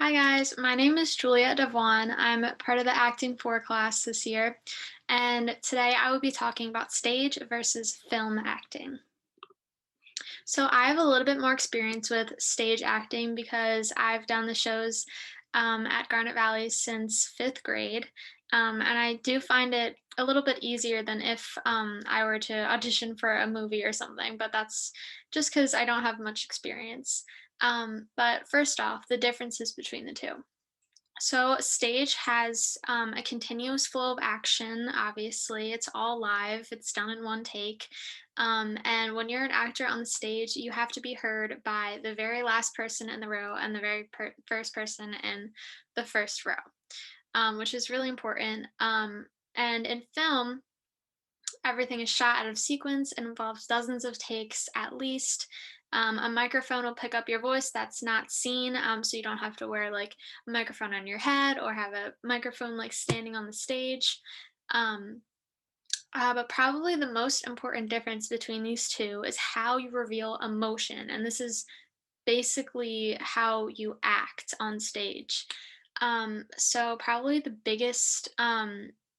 Hi guys, my name is Juliet Devon. I'm part of the Acting 4 class this year, and today I will be talking about stage versus film acting. So I have a little bit more experience with stage acting because I've done the shows at Garnet Valley since fifth grade, and I do find it a little bit easier than if I were to audition for a movie or something, but that's just because I don't have much experience. But first off, the differences between the two. So, stage has a continuous flow of action. Obviously, it's all live, it's done in one take. And when you're an actor on the stage, you have to be heard by the very last person in the row and the very first person in the first row, which is really important. And in film, everything is shot out of sequence and involves dozens of takes at least. A microphone will pick up your voice that's not seen, so you don't have to wear like a microphone on your head or have a microphone like standing on the stage. Um, but probably the most important difference between these two is how you reveal emotion, and this is basically how you act on stage. So probably the biggest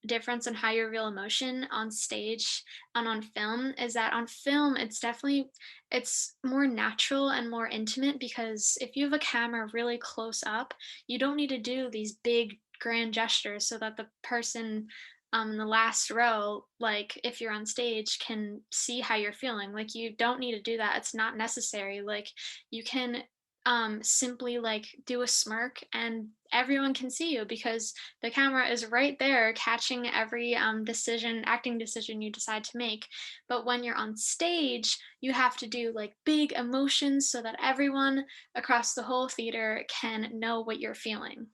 difference in how you reveal emotion on stage and on film is that on film it's more natural and more intimate because if you have a camera really close up, you don't need to do these big grand gestures so that the person in the last row, like if you're on stage, can see how you're feeling. Like you don't need to do that. It's not necessary. Like you can simply like do a smirk and everyone can see you because the camera is right there catching every acting decision you decide to make. But when you're on stage, you have to do like big emotions so that everyone across the whole theater can know what you're feeling.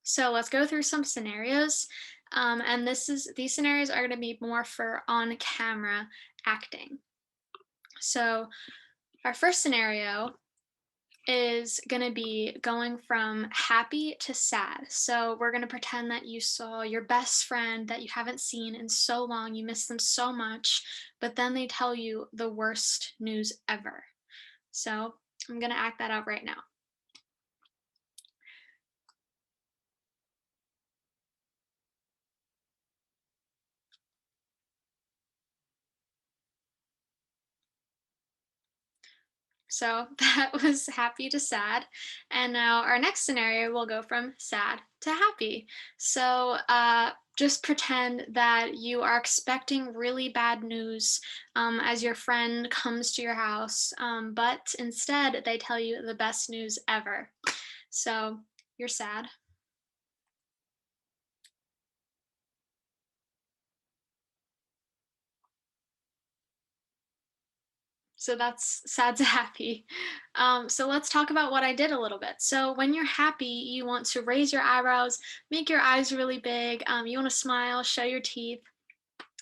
So let's go through some scenarios. And these scenarios are going to be more for on camera acting. So our first scenario is going to be going from happy to sad. So we're going to pretend that you saw your best friend that you haven't seen in so long, you miss them so much, but then they tell you the worst news ever. So I'm going to act that out right now. So that was happy to sad. And now our next scenario will go from sad to happy. So just pretend that you are expecting really bad news as your friend comes to your house, but instead they tell you the best news ever. So you're sad. So that's sad to happy. So let's talk about what I did a little bit. So when you're happy, you want to raise your eyebrows, make your eyes really big. You want to smile, show your teeth,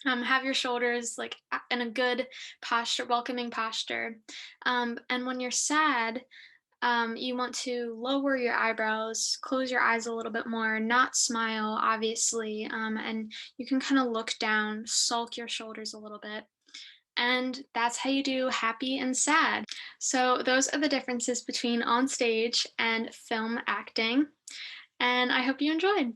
have your shoulders like in a good posture, welcoming posture. And when you're sad, you want to lower your eyebrows, close your eyes a little bit more, not smile, obviously. And you can kind of look down, sulk your shoulders a little bit. And that's how you do happy and sad. So, those are the differences between on stage and film acting. And I hope you enjoyed.